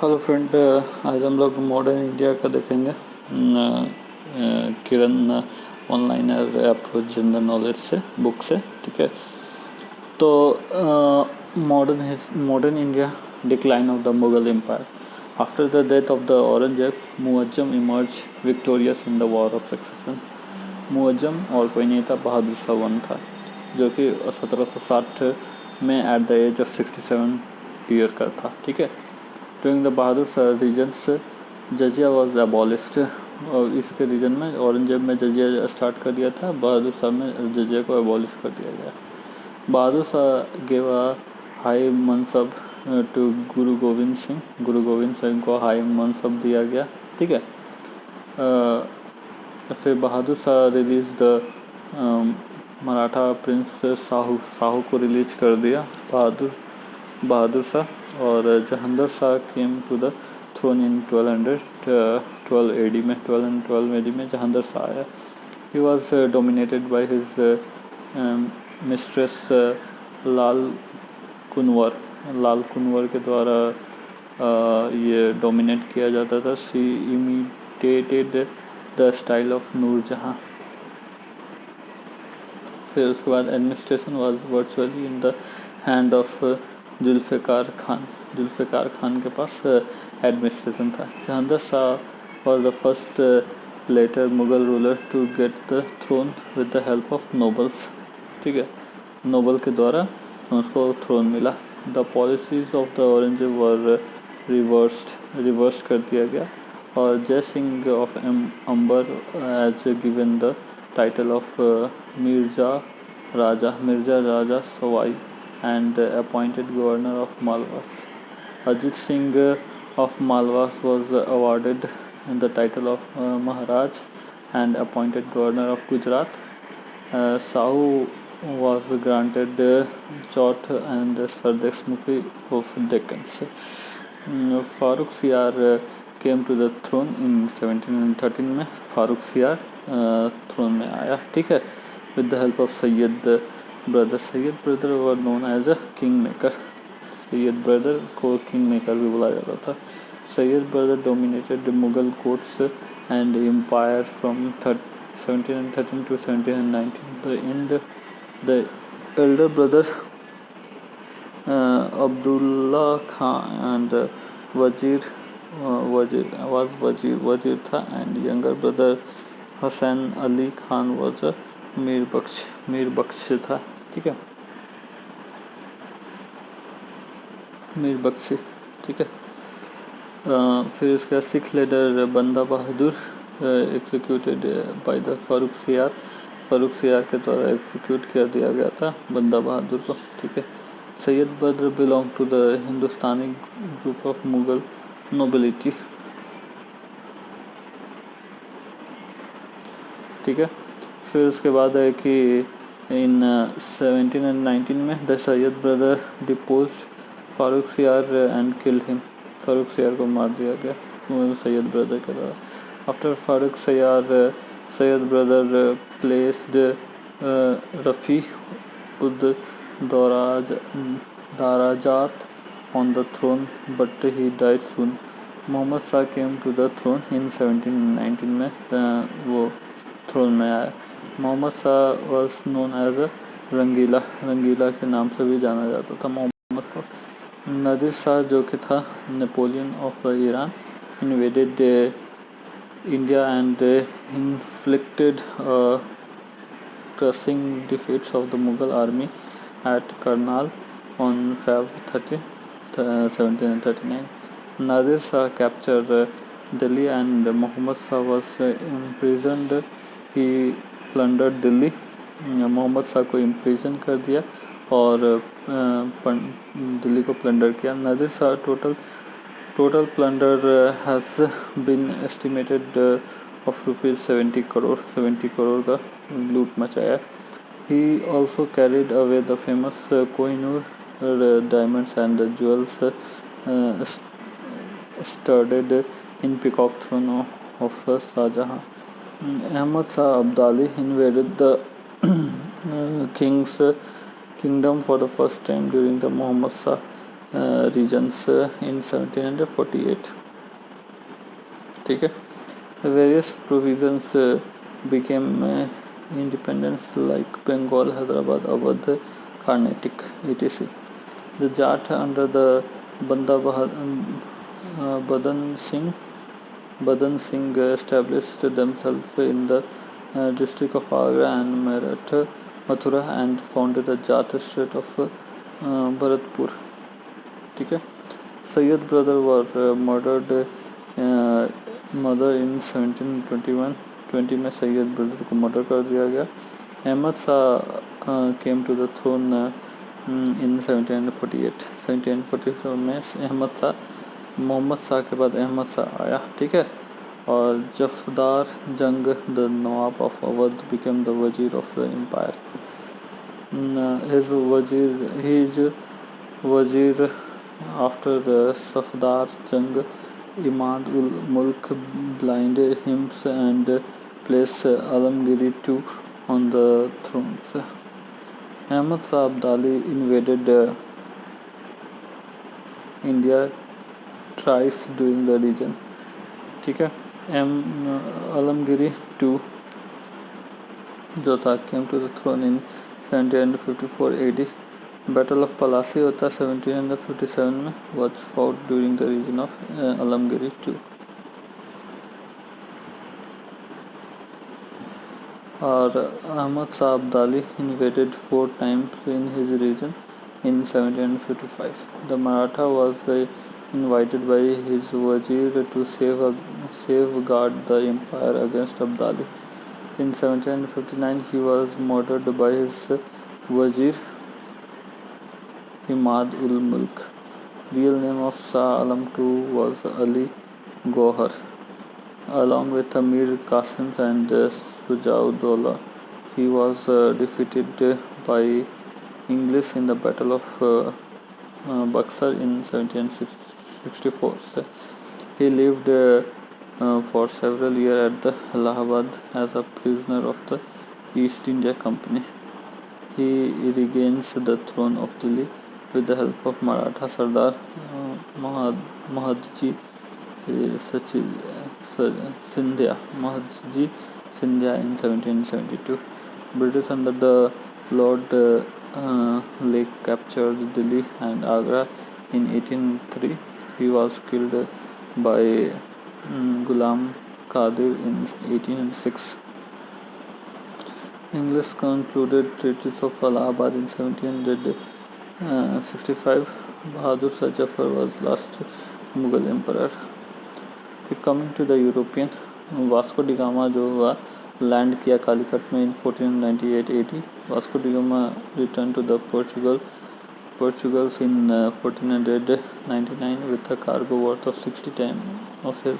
Hello friend, आज हम लोग मॉडर्न इंडिया का देखेंगे। Kiran online app general knowledge से बुक से। ठीक है, तो modern India decline of the Mughal empire. After the death of the Aurangzeb, Muazzam emerge victorious in the war of succession. Muazzam और कोई नहीं था, बहादुर शाह वन था, जो कि 1760 में at the age of 67 year का था। ठीक है, during the Bahadur Shah reigns jizya was abolished. और इसके रीजन में औरंगजेब में जजिया स्टार्ट कर दिया था, बहादुर शाह में जजिया को एबॉलिश कर दिया गया। Bahadur Shah gave a high mansab to Guru Gobind Singh. गुरु गोविंद सिंह को हाई मनसब दिया गया। ठीक है, फिर Bahadur Shah release the Maratha prince Sahu को रिलीज कर दिया बहादुर शाह। और Jahangir Shah came to the throne in 1212 AD में 1212 AD में जहांगीर शाह आया। He was dominated by his mistress Lal Kunwar के द्वारा ये डोमिनेट किया जाता था। She imitated the style of Nurjahan. फिर उसके बाद administration was virtually in the hand of Zulfiqar Khan के पास एडमिनिस्ट्रेशन था। Jahangir Shah was the first later Mughal ruler to get the throne with the help of nobles. ठीक है, नोबल के द्वारा उसको थ्रोन मिला। The policies of the Aurangzeb were reversed कर दिया गया। और Jai Singh of Amber as given the title of Mirza Raja Sawai and appointed governor of Malwas. Ajit Singh of Malwas was awarded the title of Maharaj and appointed governor of Gujarat. Sahu was granted Chauth and Sardesh Mukhi of Deccan. Farooq Siyar came to the throne in 1713 में फारूक सियार throne में आया। ठीक है, with the help of Sayyid brother were known as a king maker. Sayyid brother को king maker भी बुलाया जाता था। Sayyid brother dominated the Mughal courts and empire from 1713 to 1719. The elder brother Abdullah Khan and wazir था, and younger brother Hasan Ali Khan was Mir Bakhsh था। ठीक है, मीर बख्शी। ठीक है, फिर उसका सिख लीडर बंदा बहादुर एग्जीक्यूटेड बाय द फारूक सियार के द्वारा एग्जीक्यूट कर दिया गया था बंदा बहादुर को। ठीक है, Sayyid brother belong to the Hindustani group of Mughal nobility. ठीक है, फिर उसके बाद है कि इन 1719 में the Syed brother deposed Farooq सियार एंड किल्ड हिम। फारूक सियार को मार दिया गया सैयद ब्रदर के द्वारा। After Farooq Syed brother placed Rafi ud दाराजात on the throne, but he died soon. Mohammad Shah came to the throne in 1719 में वो थ्रोन में आया। Mohammad Shah was known as a रंगीला के नाम से भी जाना जाता था मोहम्मद को। नादिर शाह जो कि था Napoleon of Iran invaded India and inflicted crushing defeats of the Mughal army at Karnal on Feb 30, 1739. Nadir Shah captured Delhi and Muhammad Shah was imprisoned. He plundered Delhi. Mohammad Shah को इम्प्रिजन कर दिया और दिल्ली को प्लंडर किया। Nadir Shah total plunder has been estimated of ₹70 crore का लूट मचाया। He also carried away the famous Kohinoor diamonds and the jewels studded in peacock throne of Shahjahan. Ahmad Shah Abdali invaded the king's kingdom for the first time during the Muhammad Shah regions in 1748. ठीक है. Various provisions became independence like Bengal, Hyderabad, Awadh, Carnatic, etc. The Jat under the Banda Badan Singh established themselves in the district of Agra and Meerut, Mathura, and founded the Jat state of Bharatpur. ठीक है. Sayyid brother were murdered murder in 1721 20 में Syed brother को murder कर दिया गया. Ahmad Shah came to the throne in 1748. 1744 में अहमद शाह, मोहम्मद शाह के बाद अहमद शाह आया. ठीक है. और Safdar Jung the nawab of Awadh became the wazir of the empire. his wazir after the Safdar Jang, Imad ul Mulk blinded him and placed Alamgiri II on the thrones. Ahmad Shah Abdali invaded India thrice during the region. ठीक है. Alamgiri II जो था came to the throne in 1754 AD. Battle of Palasi होता 1757 में was fought during the region of Alamgiri II. और Ahmad Shah Abdali invaded 4 times in his region in 1755. The Maratha was invited by his wazir to safeguard the empire against Abdali. In 1759 he was murdered by his wazir Imad ul Mulk. Real name of Shah Alam II was Ali Gohar. Along with Amir Qasim and Sujauddaulah, he was defeated by English in the Battle of Buxar in 1764. He lived for several years at the Allahabad as a prisoner of the East India Company. He regains the throne of Delhi with the help of Maratha Sardar Mahadji Sindhya in 1772. British under the Lord Lake captured Delhi and Agra in 1803. He was killed by Ghulam Qadir in 1806. English concluded treaties of Allahabad in 1765. Bahadur Shah Jafar was last Mughal emperor. Coming to the European, Vasco da Gama जो हुआ land किया कालीकट में in 1498 AD. Vasco da Gama returned to the Portugals in 1499 with a cargo worth of 60 times of his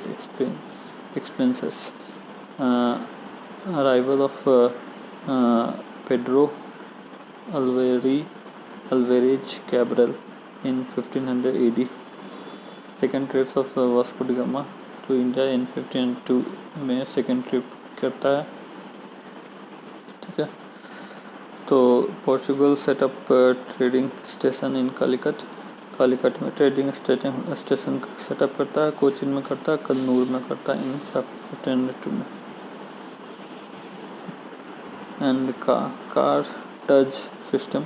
expenses. Arrival of Pedro Alvarez Cabral in 1500 AD. Second trips of Vasco da Gama to India in 1502 में second trip करता है. ठीक है. तो Portugal setup trading station इन कालीकट में trading station setup करता है. कोचिन में करता है, कन्नूर में करता है इन 1502 में. एंड कार्टेज सिस्टम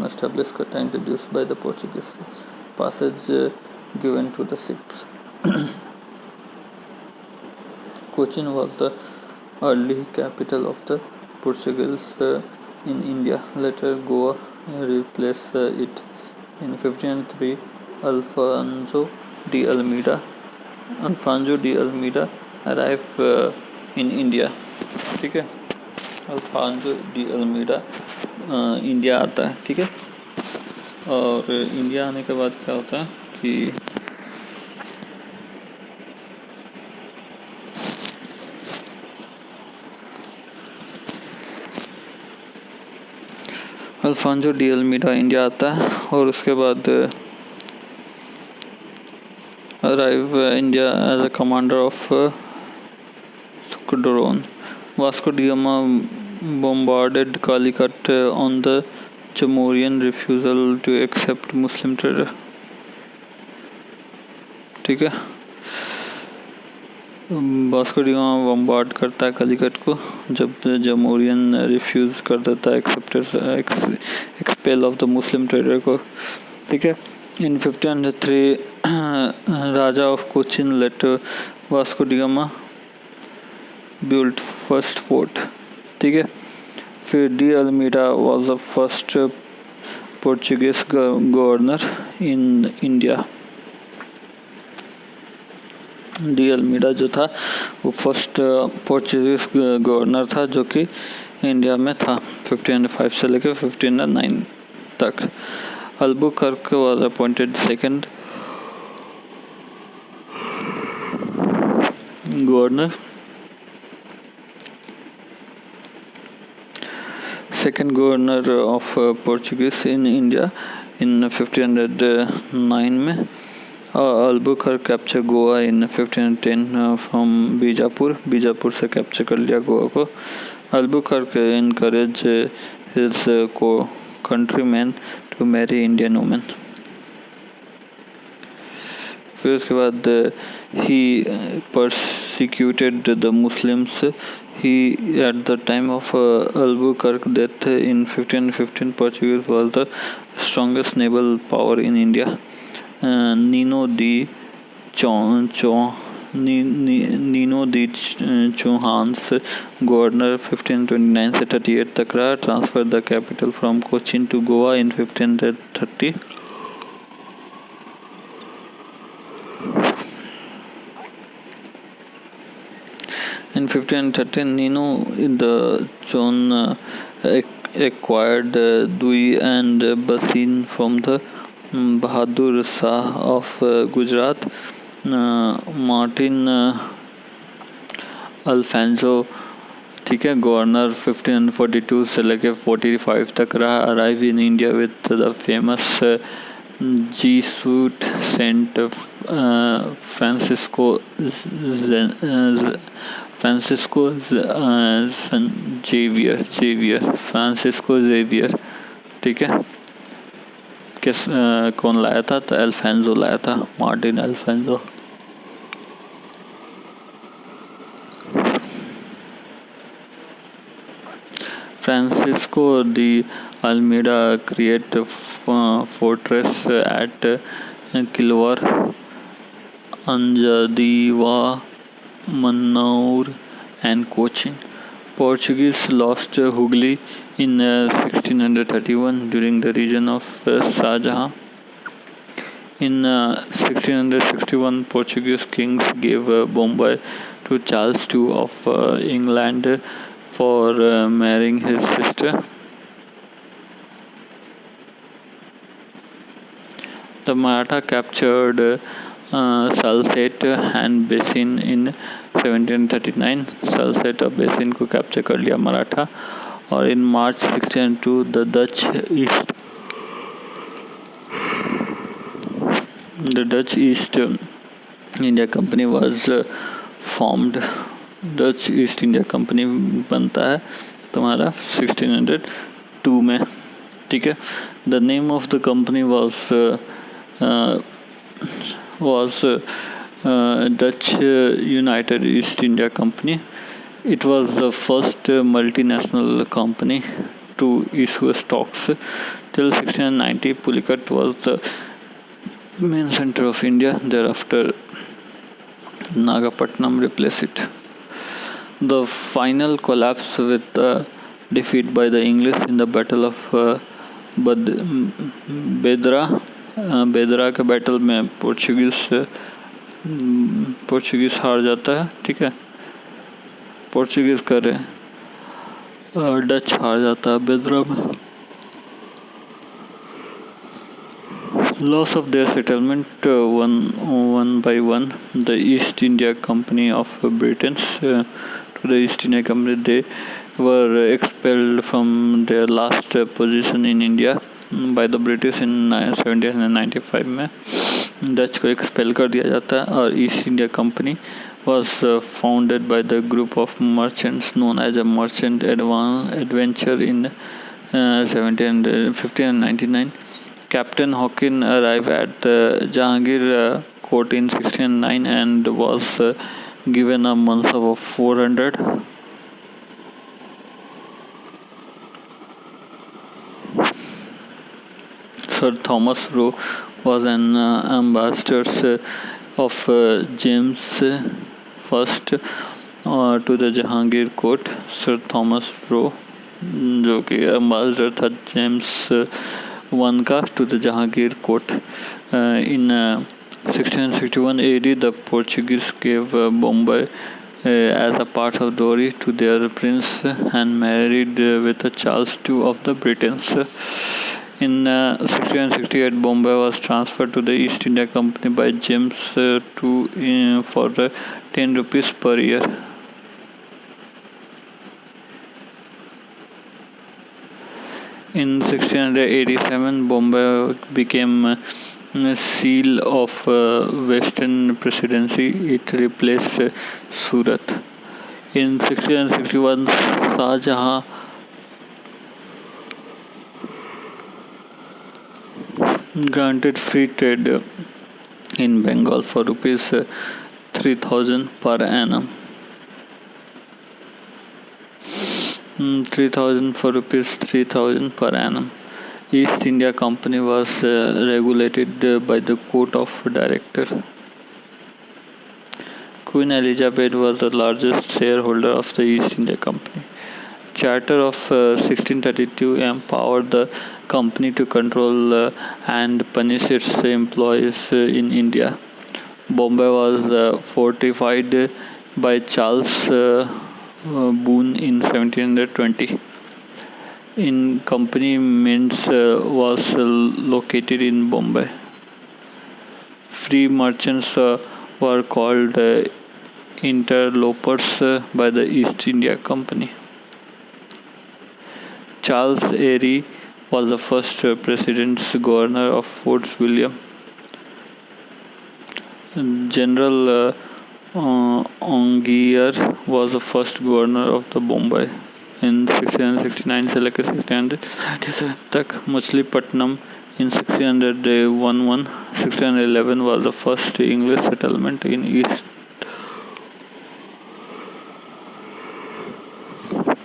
established करता है, introduced by the Portuguese. Passage given to the ships. Cochin was the early capital of the Portuguese in India. Later Goa replaced it. In 1503, Alfonso de Almeida arrived in India. ठीक है. Alphonso de Almeida India आता है. ठीक है. और India आने के बाद क्या होता है कि अल्फांसो डी अल्मीडा इंडिया आता है और उसके बाद arrive India as a commander of squadron. Vasco da Gama bombarded Calicut on the Jamorian refusal to accept Muslim trader. ठीक है, वास्को डी गामा बम्बार्ड करता है कलिकट को जब जमोरियन रिफ्यूज़ कर देता है expel of the Muslim trader को. ठीक है. In 1503 raja of Cochin let Vasco da Gama built first fort. ठीक है. फिर de Almeida was the first Portuguese governor in India. De Almeida जो था वो फर्स्ट पोर्चुगीज गवर्नर था जो कि इंडिया में था 1505 से लेकर 1509 तक. Albuquerque was appointed second governor. Second governor of Portuguese in India in 1509 में. Albuquerque capture Goa in 1510 from Bijapur से कैप्चर कर लिया गोवा को. Albuquerque encourage his countryman to marry Indian women. फिर उसके बाद ही persecuted the Muslims. He at the time of Albuquerque death in 1515 Portuguese was the strongest naval power in India. Nino da चौहान्स governor 1529 से 38 तक रहा. Transfer the capital from Cochin to Goa in 1530. In 1513, Nino the John acquired Dui and Basin from the Bahadur Shah of Gujarat. Martin Alfonso, ठीक है, governor 1542 से लेकर 45 तक रहा. Arrive in India with the famous Jesuit saint Francisco Xavier. ठीक है. किस कौन लाया था? तो अल्फांसो लाया था, Martin Alfonso. Francisco de Almeida create fortress at Kilwa, Anjadiva, Manaur and Cochin. Portuguese lost Hooghly in 1631 during the reign of Shah Jahan. In 1661, Portuguese kings gave Bombay to Charles II of England for marrying his sister. The Maratha captured Salsette and Basin in 1739. Salsette और Basin को capture कर लिया मराठा. और in March 1602 the Dutch East India Company was formed. Dutch East India Company बनता है तुम्हारा 1602 में. ठीक है. The name of the company was Dutch United East India Company. It was the first multinational company to issue stocks. Till 1690, Pulicat was the main center of India. Thereafter, Nagapatnam replaced it. The final collapse with the defeat by the English in the Battle of बेदरा के battle में Portuguese हार जाता है. ठीक है. Portuguese करे Dutch हार जाता है बेदरा में. Loss of their settlement one by one. The East India Company of Britain to the East India Company, they were expelled from their last position in India by the British in 1795 में Dutch को expel कर दिया जाता है और east India company was founded by the group of merchants known as a Merchant Adventure in 1750 and 99. Captain Hawkin arrived at Jahangir court in 1609 and was given a mansab of 400. Sir Thomas Roe was an ambassador of James I to the Jahangir court. Sir Thomas Roe, जो कि ambassador था James one का to the Jahangir court. In 1661 AD, the Portuguese gave Bombay as a part of dowry to their prince and married with Charles II of the Britons. In 1668, Bombay was transferred to the East India Company by James II for 10 rupees per year. In 1687, Bombay became a seal of Western Presidency. It replaced Surat. In 1661, Shah Jahan granted free trade in Bengal for rupees 3,000 per annum. 3,000 per annum. East India Company was regulated by the Court of Directors. Queen Elizabeth was the largest shareholder of the East India Company. Charter of 1632 empowered the company to control and punish its employees in India. Bombay was fortified by Charles Boone in 1720. In Company Mints was located in Bombay. Free merchants were called interlopers by the East India Company. Charles Eyre was the first President's Governor of Fort William. General Ongier was the first Governor of the Bombay. In 1669 से लेकर 1697 तक Machilipatnam. In 1611 was the first English settlement in East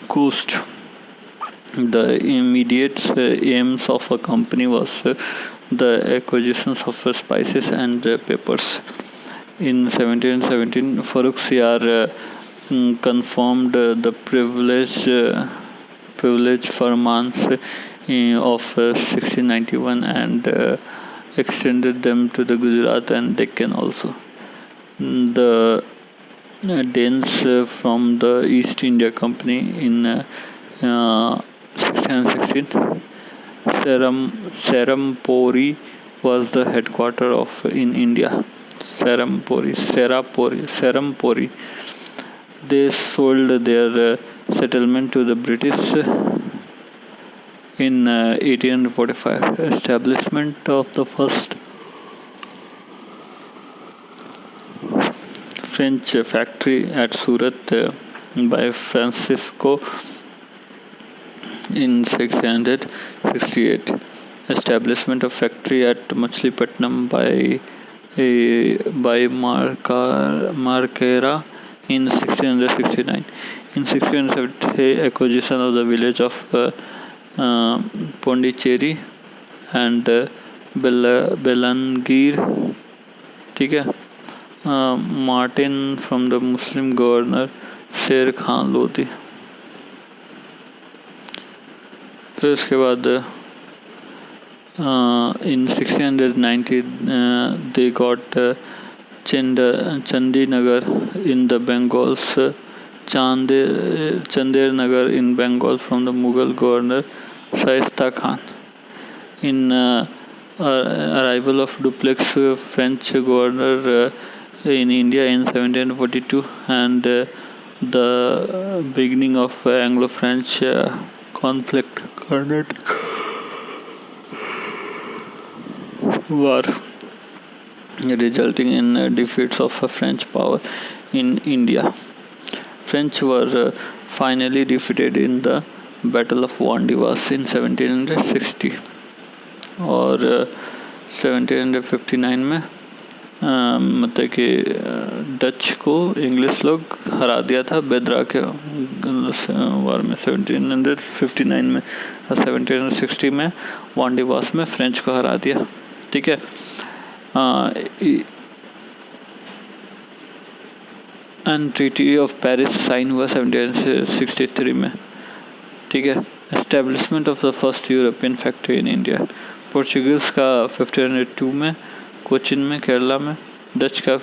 Coast. The immediate aims of a company was the acquisitions of spices and peppers. In 1717, Farooq Siyar confirmed the privilege farmans of 1691 and extended them to the Gujarat and Deccan also. The Danes from the East India Company in 1616. Serampore was the headquarters of in India. Serampore. They sold their settlement to the British in 1845. Establishment of the first French factory at Surat by Francisco in 1668. Establishment of factory at Machilipatnam by Markera in 1669. In 1670, acquisition of the village of Pondicherry and Belangir. ठीक है. Martin from the Muslim governor शेर खान लोधी. फिर उसके बाद in 1690 they got Chandinagar in the Bengals, Chander Nagar in Bengal from the Mughal governor Shaista Khan. In arrival of duplex French governor in India in 1742 and the beginning of Anglo-French conflict, Carnatic War. resulting in defeats of French power in India. French were finally defeated in the Battle of Vandivas in 1760 और 1759 में मतलब कि Dutch को English लोग हरा दिया था बेदरा के वार में 1759 में और 1760 में वांडीवास में फ्रेंच को हरा दिया। ठीक है। And treaty of Paris sign हुआ 1763 में। ठीक है। Establishment of the first European factory in India, Portuguese का 1502 में कोचिन में केरला में, डच का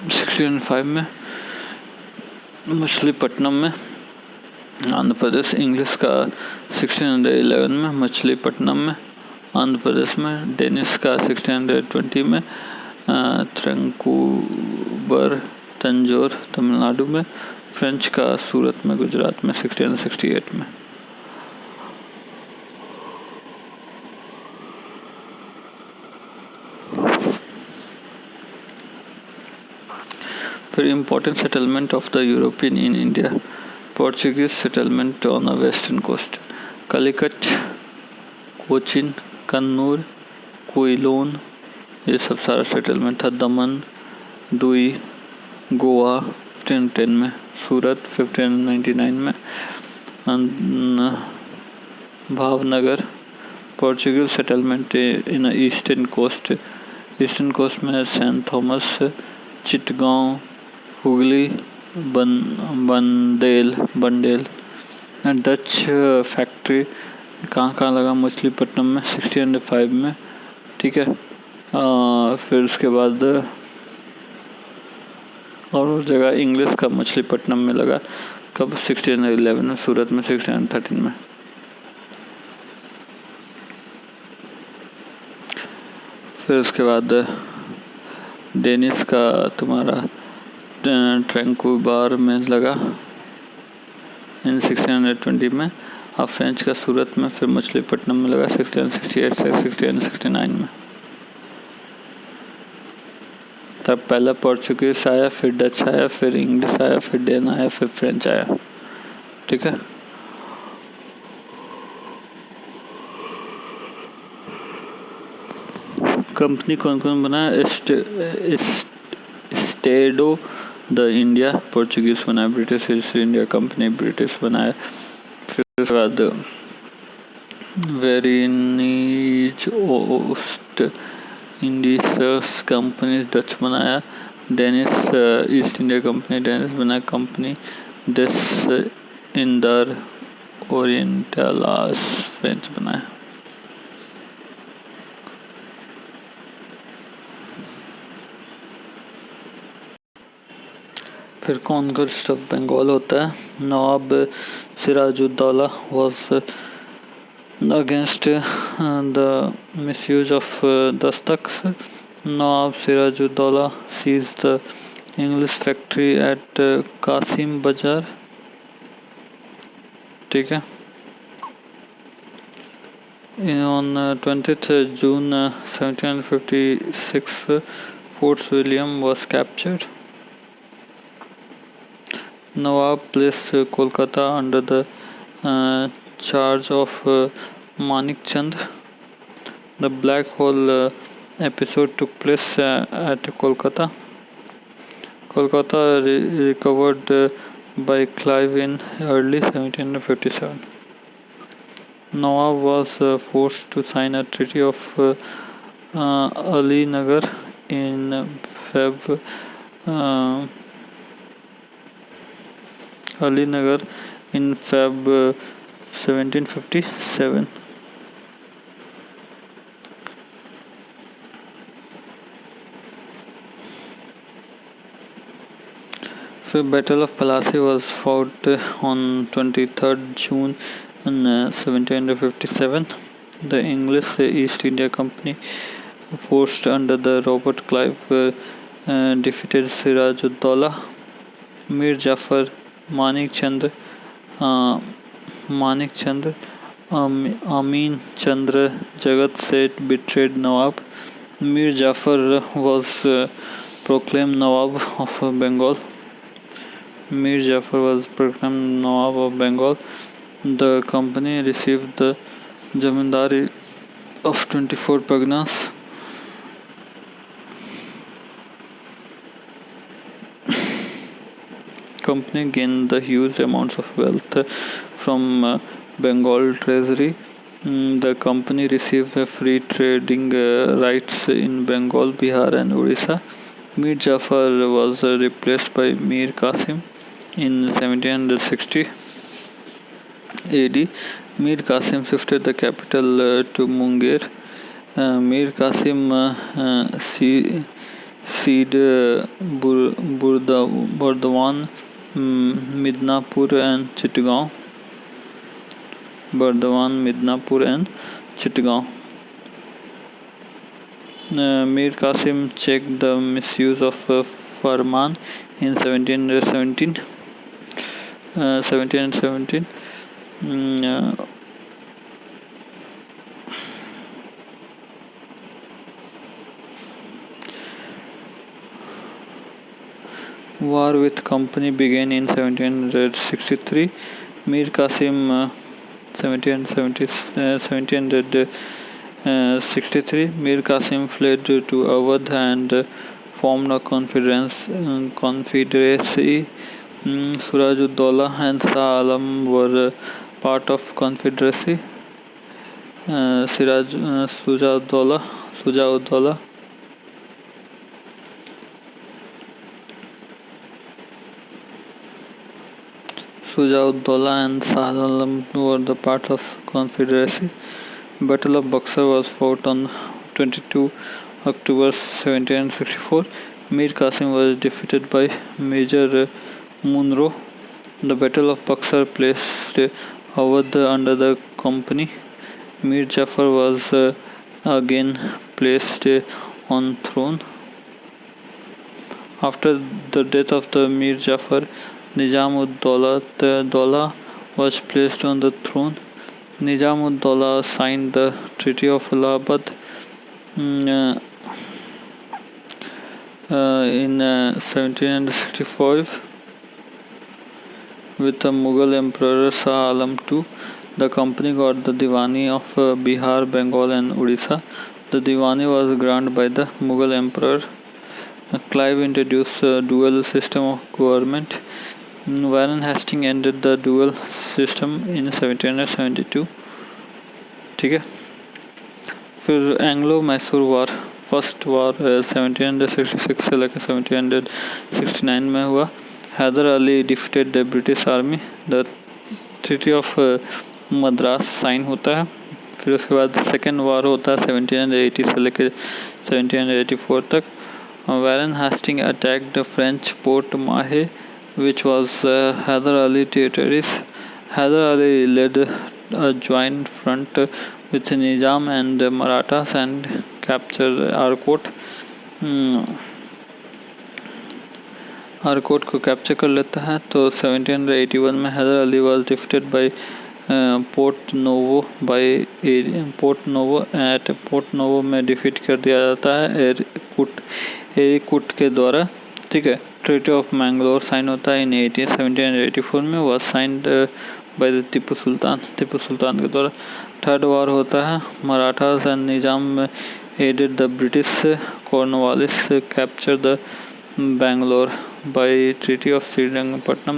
1605 में मछलीपट्टनम में आंध्र प्रदेश, इंग्लिश का 1611 में मछलीपट्टनम में आंध्र प्रदेश में, डेनिश का 1620 में त्रंकूबर तंजौर तमिलनाडु में, फ्रेंच का सूरत में गुजरात में 1668 में। फिर important settlement of the European in India, Portuguese settlement on the western coast, Calicut, Cochin, Kannur, Quilon, ये सब सारा सेटलमेंट था। दमन, दुई, गोवा 1510 में, सूरत 1599 में, Bhavnagar, Portuguese settlement in eastern coast में Saint Thomas, Chittagong, Hooghly, Bandel. Dutch factory कहाँ लगा, मछलीपट्टनम में 1605 में। ठीक है। फिर उसके बाद और जगह इंग्लिश का मछलीपट्टनम में लगा कब, 1611 में, सूरत में 1613 में। फिर उसके बाद डेनिस का तुम्हारा ट्रैंकुबार में लगा इन 1620 में, और फ्रेंच का सूरत में, फिर मछलीपट्टनम में लगा 1668 से 1669 में। तब पहला पोर्चुगीज आया, फिर डच आया, फिर इंग्लिश आया, फिर डेन आया, फिर फ्रेंच आया। ठीक है। कंपनी कौन कौन बनाया, स्टेडो द इंडिया पोर्चुगीज बनाया, British East India Company British बनाया। फिर उसके बाद Vereenigde Oost Indies company Dutch बनाया, Danish East India Company Danish बनाया, Compagnie des Indes Orientales French बनाया। फिर कॉन्क्वेस्ट ऑफ बंगाल होता है। Nawab Sirajuddaulah was against the misuse of dastaks. Nawab Sirajuddaulah seized the English factory at Kasimbazar. ठीक है। On 20th June 1756 Fort William was captured. Nawab placed Kolkata under the charge of Manik Chand. The Black Hole episode took place at Kolkata. Kolkata recovered by Clive in early 1757. Nawab was forced to sign a treaty of Ali Nagar in Feb. Ali Nagar in Feb 1757. The Battle of Plassey was fought on 23rd June in 1757. The English East India Company, forced under the Robert Clive, defeated Siraj-ud-Dawla, Mir Jafar, Manik Chand, Amin Chandra Jagat Seth betrayed Nawab. Mir Jafar was proclaimed Nawab of Bengal. Mir Jafar was proclaimed Nawab of Bengal. The company received the Jamindari of 24 Pagnas. Company gained the huge amounts of wealth from Bengal treasury. The company received free trading rights in Bengal, Bihar and Orissa. Mir Jafar was replaced by Mir Qasim in 1760 AD. Mir Qasim shifted the capital to Munger. Mir Qasim ceded Burdwan, Midnapur and Chittagaon. Burdwan, Midnapur and Chittagaon. Mir Qasim checked the misuse of Farman in 1717. War with company began in 1763. Mir Qasim 1763. Mir Qasim fled to Awadh and formed a confederacy. Suraj-ud-Daulah and Shah Alam were part of confederacy. Shujah-ud-Daulah and Shah Alam were the part of confederacy. Battle of Buxar was fought on 22 October 1764. Mir Qasim was defeated by Major Munro. The Battle of Buxar placed Awadh under the company. Mir Jafar was again placed on throne. After the death of the Mir Jafar, Nizam-ud-Daulah was placed on the throne. Nizam-ud-Daulah signed the Treaty of Allahabad in 1765 with the Mughal Emperor Shah Alam II. The company got the Diwani of Bihar, Bengal and Orissa. The Diwani was granted by the Mughal Emperor. Clive introduced a dual system of government. Warren Hastings ended the dual system in 1772. ठीक है. फिर Anglo Mysore war, first war 1766 से लेकर 1769 में हुआ. Hyder Ali defeated the British army. The treaty of Madras sign होता है. फिर उसके बाद सेकेंड वार होता है 1780 से लेकर 1784 तक. Warren Hastings attacked the French Port Mahé, which was Hyder Ali territories. Hyder Ali led a joint front with Nizam and Marathas and captured Arcot. Arcot को कैप्चर कर लेता है. तो 1781 में Hyder Ali was defeated by Porto Novo में डिफीट कर दिया जाता है एरिकुट के द्वारा. ठीक है. ट्रीटी ऑफ मैंगलोर साइन होता है इन 1784 में. Was signed by the Tipu Sultan के द्वारा. थर्ड वार होता है. Marathas and Nizam aided the British. Cornwallis capture the Bangalore by Treaty of Srirangapatnam.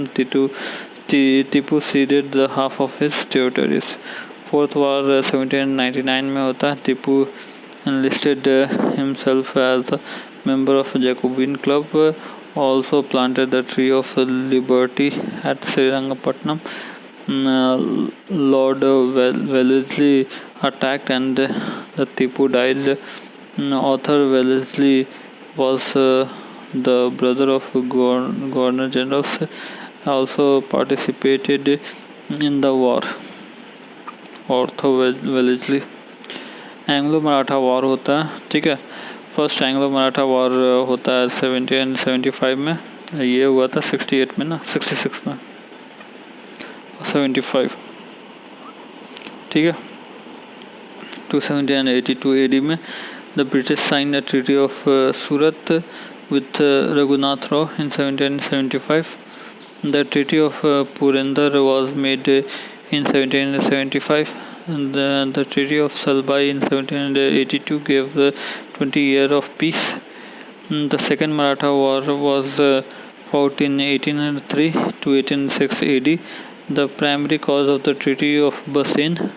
Tipu ceded the half of his territories. Fourth war 1799 में होता है. Tipu enlisted himself as a member of Jacobin Club. Also planted the tree of liberty at Srirangapatnam. Lord Wellesley attacked and the Tipu died. Arthur Wellesley was the brother of Governor Generals, also participated in the war. Arthur Wellesley. Anglo Maratha war होता है. ठीक है. First Anglo Maratha war होता है 1775 में. ये हुआ था 68 में ना, 66 में, 75. ठीक है. 1782 AD में The British signed a Treaty of Surat with Raghunath Rao in 1775. The Treaty of Purandar was made in 1775. And the Treaty of Salbai in 1782 gave the 20 years of peace. The Second Maratha War was fought in 1803 to 1806 AD. The primary cause of the Treaty of Bassein,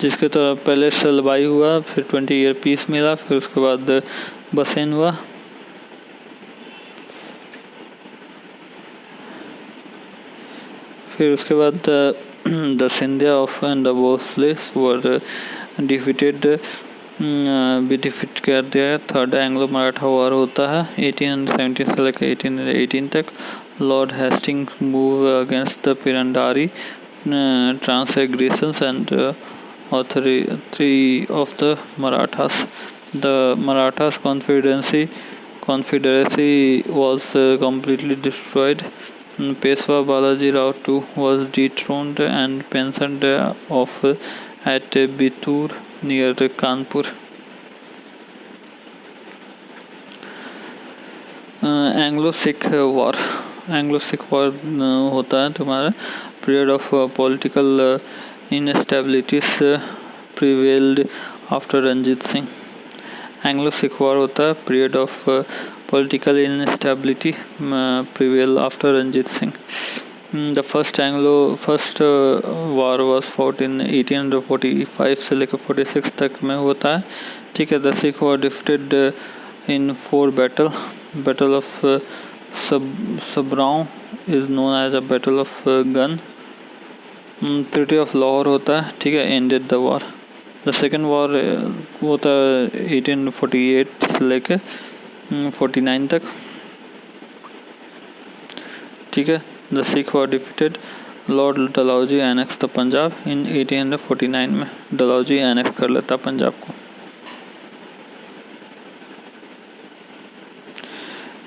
जिसके तो पहले सलबाई हुआ, फिर 20 year piece मिला, फिर उसके बाद बसेन हुआ. फिर उसके बाद the Scindia of and the Bhonsles were defeated, भी डिफीट कर दिया. थर्ड एंग्लो मराठा वॉर होता है 1870 से लेकर 1818 तक. Lord Hastings move against the Pindari transgressions and authority of the Marathas. The Marathas confederacy was completely destroyed. Peshwa Balaji Rao too was dethroned and pensioned off at Bitur near Kanpur. Anglo-Sikh War. Anglo-Sikh War होता है तुम्हारा. Period of political instabilities prevailed after Ranjit Singh. Anglo-Sikh War होता है. Period of political instability prevailed after Ranjit Singh. The first war was fought in 1845 से लेकर 46 तक में होता है. ठीक है. The Sikh war defeated in 4 battle. Battle of Sabraon is known as a battle of gun. Treaty of Lahore होता है. ठीक है. Ended the war. The second war होता है 1848 से लेकर 49 तक. ठीक है. The Sikh war defeated. Lord Dalhousie annexed the Punjab in 1849 में. Dalhousie annex कर लेता पंजाब को.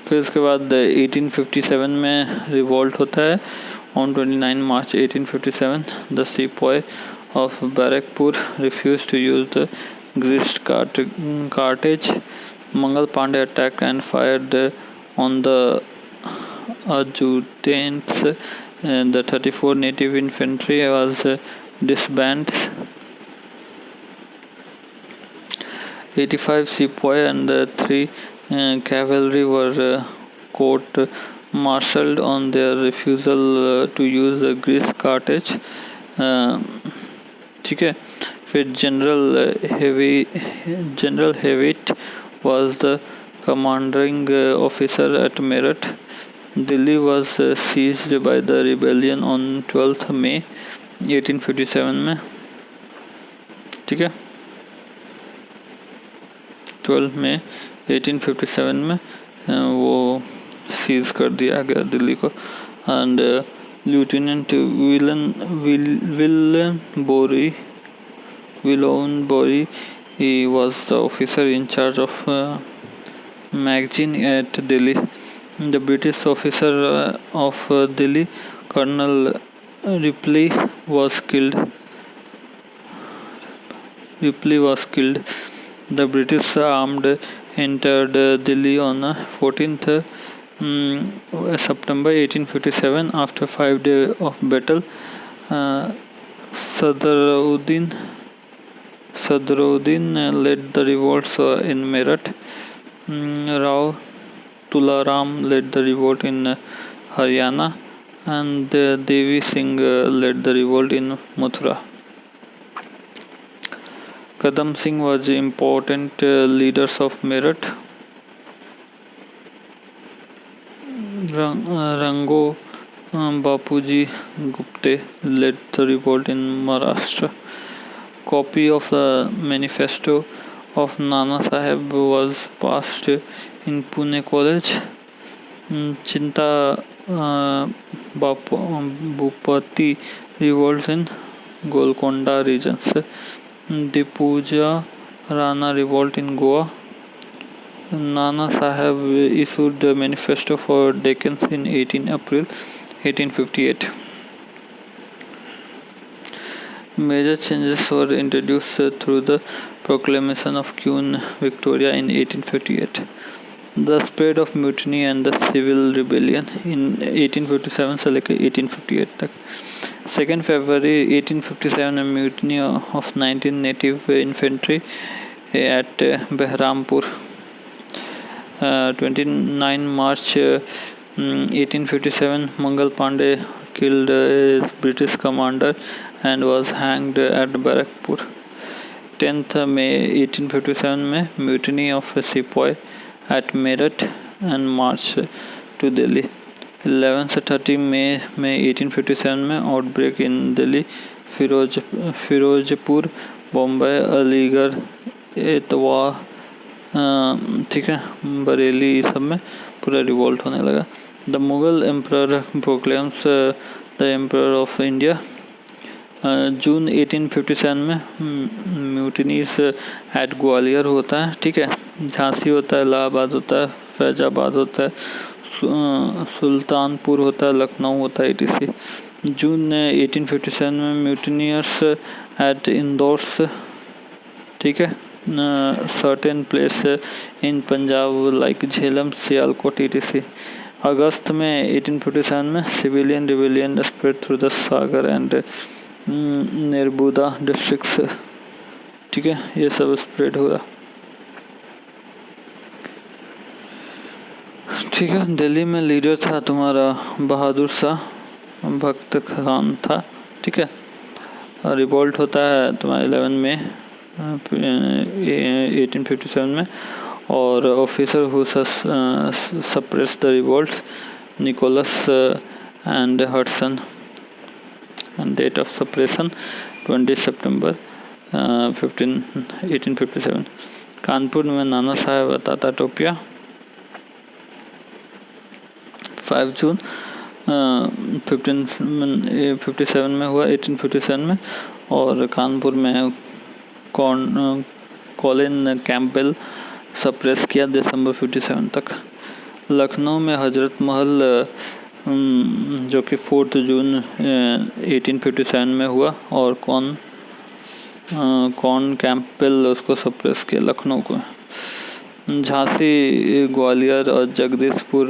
फिर उसके बाद 1857 में रिवॉल्ट होता है. On 29 March 1857, the sepoy of Barakpur refused to use the greased cartridge. Mangal Pandey attacked and fired on the adjutants. The 34 native infantry was disbanded. 85 sepoy and 3 cavalry were court-martialed on their refusal to use a grease cartridge. ठीक है. फिर General Hewitt was the commanding officer at Meerut. Delhi was seized by the rebellion on 12th May 1857 में. ठीक है. 12 मई 1857 में वो seize कर दिया गया दिल्ली को. And Lieutenant Willoughby Bory, he was the officer in charge of magazine at Delhi. The British officer of Delhi, Colonel Ripley, was killed. The British armed entered Delhi on 14th September 1857. After 5 days of battle, Sadruddin led the revolts in Meerut. Rao Tularam led the revolt in Haryana, and Devi Singh led the revolt in Mathura. Kadam Singh was important leaders of Meerut. Rango Bapuji Gupte led the revolt in Maharashtra. Copy of the manifesto of Nana Sahib was passed in Pune College. Chinta Bhupati revolts in Golconda regions. Dipuja Rana revolt in Goa. Nana Sahib issued the manifesto for Deccans in 18 April 1858. Major changes were introduced through the proclamation of Queen Victoria in 1858. The spread of mutiny and the civil rebellion in 1857 से लेकर 1858 तक. 2nd February 1857 में mutiny of 19 native infantry at Behrampur. 29 March 1857 Mangal Pandey killed a British commander and was hanged at Barakpur. 10th May 1857 में mutiny of Sepoy at Meerut and march to Delhi. 11 से 30 May में 1857 में outbreak in Delhi, Firozpur, Bombay, Aligarh, एतवा, ठीक है, बरेली, ये सब में पूरा रिवोल्ट होने लगा. The Mughal emperor proclaims the emperor of India. June 1857 में म्यूटनीज एट ग्वालियर होता है, ठीक है, झांसी होता है, इलाहाबाद होता है, फैजाबाद होता है, सुल्तानपुर होता है, लखनऊ होता है, etc. जून 1857 में म्यूटनियर्स एट इंदौर, ठीक है, certain place in Punjab like Jhelum, Sialkot, etc. August में 1857 में civilian rebellion spread through the Sagar and Nerbudda districts, ठीक है, ये सब स्प्रेड हुआ. ठीक है. दिल्ली में लीडर था तुम्हारा बहादुर शाह भक्त खान था, ठीक है. रिवोल्ट होता है तुम्हारा 11 में 1857 में, और officer who suppress the revolt Nicholas and Hudson. And date of suppression 20 September 1857. Kanpur में नाना साहेब ताता टोपिया 5 जून 1557 में हुआ, 1857 में. और कानपुर में कॉलिन कैंपबेल सप्रेस किया दिसंबर 57 तक. लखनऊ में हजरत महल जो कि 4 जून 1857 में हुआ, और कौन कैंपबेल उसको सप्रेस किया लखनऊ को. झांसी, ग्वालियर और जगदीशपुर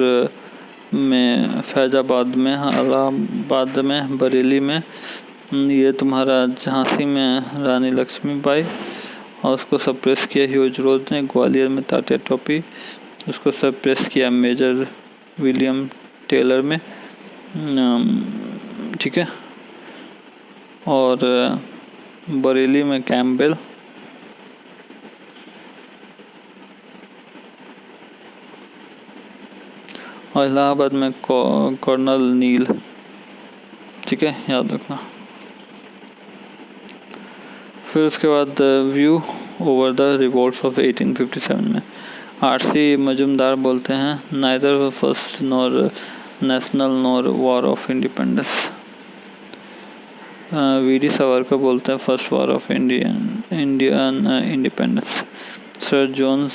में, फैजाबाद में, इलाहाबाद में, बरेली में, ये तुम्हारा झांसी में रानी लक्ष्मीबाई और उसको सप्रेस किया ह्यूज रोज ने. ग्वालियर में तात्या टोपी, उसको सप्रेस किया मेजर विलियम टेलर में, ठीक है. और बरेली में कैंपबेल, और इलाहाबाद में कर्नल नील, ठीक है, याद रखना. फिर उसके बाद view over the revolts of 1857 में आरसी मजुमदार बोलते हैं neither first nor national nor war of independence. VD Savarkar बोलते हैं first war of Indian independence. Sir John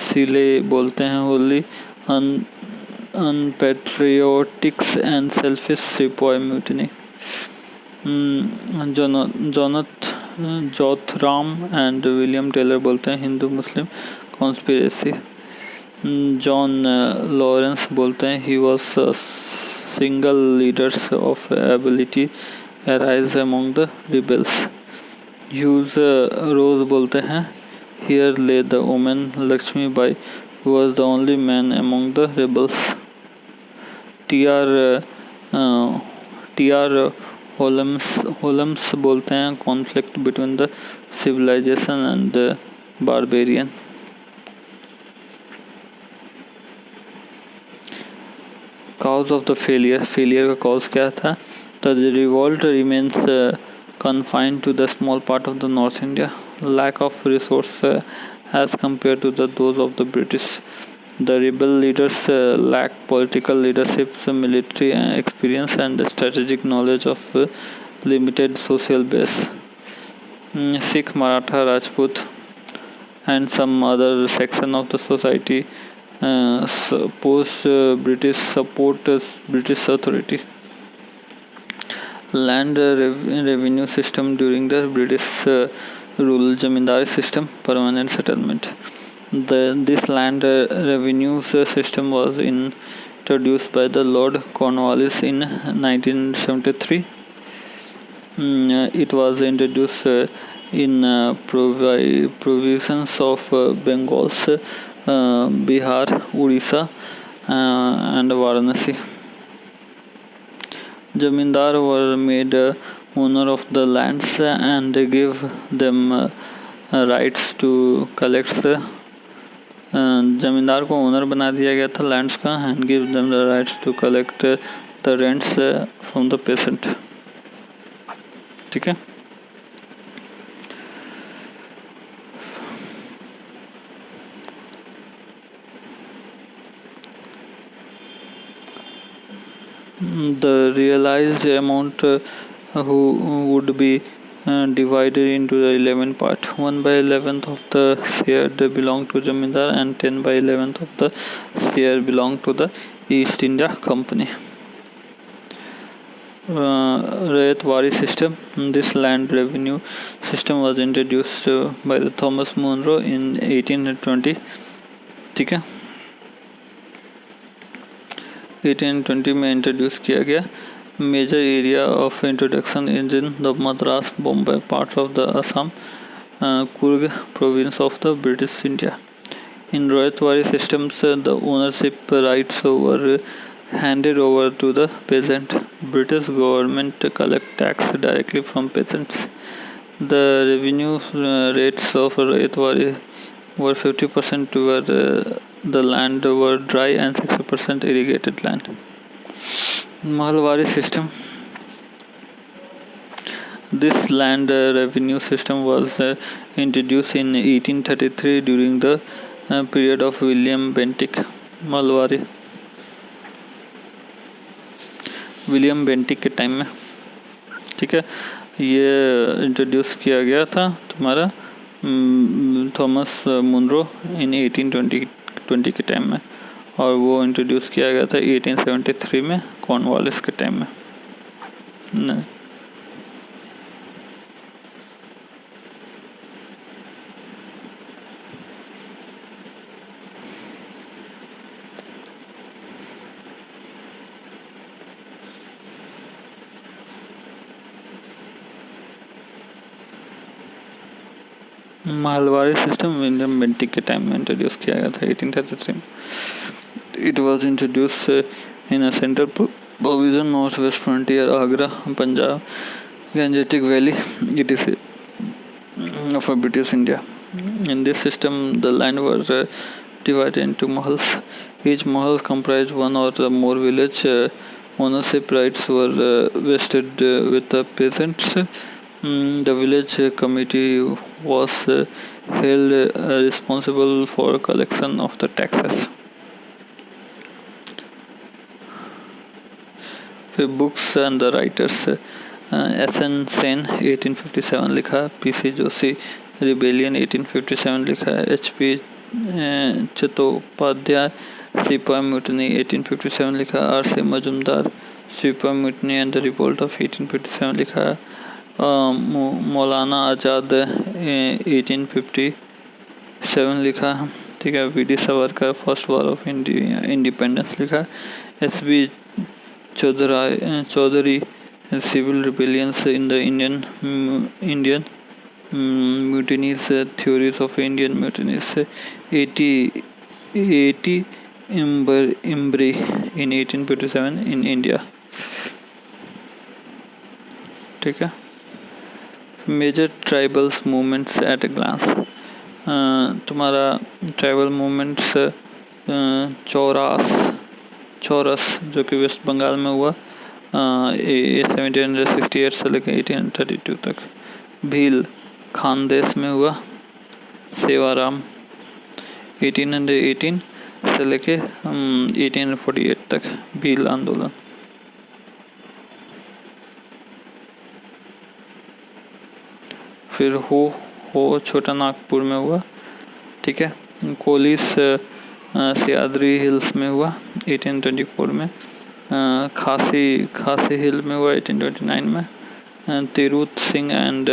Seeley बोलते हैं wholly unpatriotic and selfish sepoy mutiny. Outram and William Taylor बोलते हैं Hindu Muslim conspiracy. John Lawrence बोलते हैं he was single leaders of ability arise among the rebels. Hugh Rose बोलते हैं here ले the women Lakshmi Bai who was the only man among the rebels. T.R. Holmes बोलते हैं conflict between the civilization and the barbarian. Cause of the failure का cause क्या था? The revolt remains confined to the small part of the North India. Lack of resource as compared to those of the British. The rebel leaders lack political leadership, military experience and strategic knowledge of limited social base. Sikh, Maratha, Rajput and some other section of the society support British authority. Land revenue system during the British Rural Zamindari system, permanent settlement. This land revenue system was introduced by the Lord Cornwallis in 1973. It was introduced in provinces of Bengals, Bihar, Orissa, and Varanasi. Jamindar were made owner of the lands and gave them rights to collect the जमींदार को owner बना दिया गया था lands का and give them the rights to collect the rents from the peasant. ठीक है. The realized amount who would be divided into the 11 part. 1/11 of the share belonged to Jamindar and 10/11 of the share belonged to the East India Company. Rayatwari system. This land revenue system was introduced by the Thomas Munro in 1820. ठीक है. 1820 में introduce किया गया. Major area of introduction is in the Madras, Bombay parts of the Assam, Coorg province of the British India. In Rayatwari systems, the ownership rights were handed over to the peasant. British government collect tax directly from peasants. The revenue rates of Rayatwari were 50% where the land were dry and 60% irrigated land. Mahalwari system. This land revenue system was introduced in 1833 during the period of William Bentinck. Mahalwari William Bentinck के time में. ठीक है. ये introduce किया गया था तुम्हारा Thomas Munro इन 1820 के टाइम में और वो इंट्रोड्यूस किया गया था 1873 में कॉर्नवालिस के टाइम में. मालवाड़ी सिस्टम विलियम बेंटिक के टाइम में इंट्रोड्यूस किया गया था 1833 में. It was introduce in a central provision north west frontier Agra Punjab Gangetic valley it is of British India. In this system, the land was divided into mahals. Each mahal comprised one or more village. Ownership rights were vested with the peasants. The village committee was held responsible for collection of the taxes. The books and the writers. S.N. Sen 1857 लिखा. P.C. Joshi rebellion 1857 लिखा है. H.P. Chattopadhyay सिपाही mutiny 1857 लिखा. R.C. Majumdar सिपाही mutiny and the revolt of 1857 लिखा है. मौलाना आज़ाद 1857 लिखा है. ठीक है. V D Savarkar first war of independence लिखा है. S.B. Chaudhary civil rebellions in the Indian mutinies, theories of Indian mutinies. 80 Imbri in 1857 in India. ठीक है. Major tribal movements at a glance. तुम्हारा ट्राइबल मूवमेंट्स चौरस जो कि वेस्ट बंगाल में हुआ 1768 से लेकर 1832 तक. भील खानदेश में हुआ. सेवाराम 1818 से लेके 1848 तक भील आंदोलन. फिर हो छोटा नागपुर में हुआ. ठीक है. कोलिस सियादरी हिल्स में हुआ 1824 में. खासी हिल में हुआ 1829 में. तिरुत सिंह एंड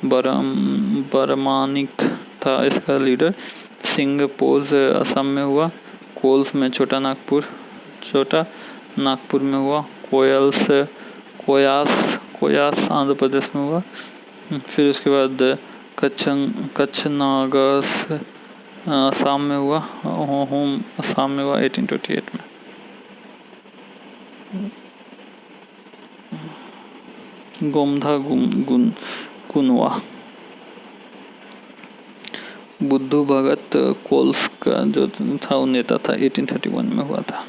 बरमानिक था इसका लीडर। सिंगपोज असम में हुआ। कोल्स में छोटा नागपुर में हुआ। कोयास आंध्र प्रदेश में हुआ। फिर उसके बाद कच्छनागस असम में हुआ। होम असम में हुआ 1828 में। गोमधा कुनवा बुद्धू भगत कोल्स का जो था वो नेता था, 1831 में हुआ था।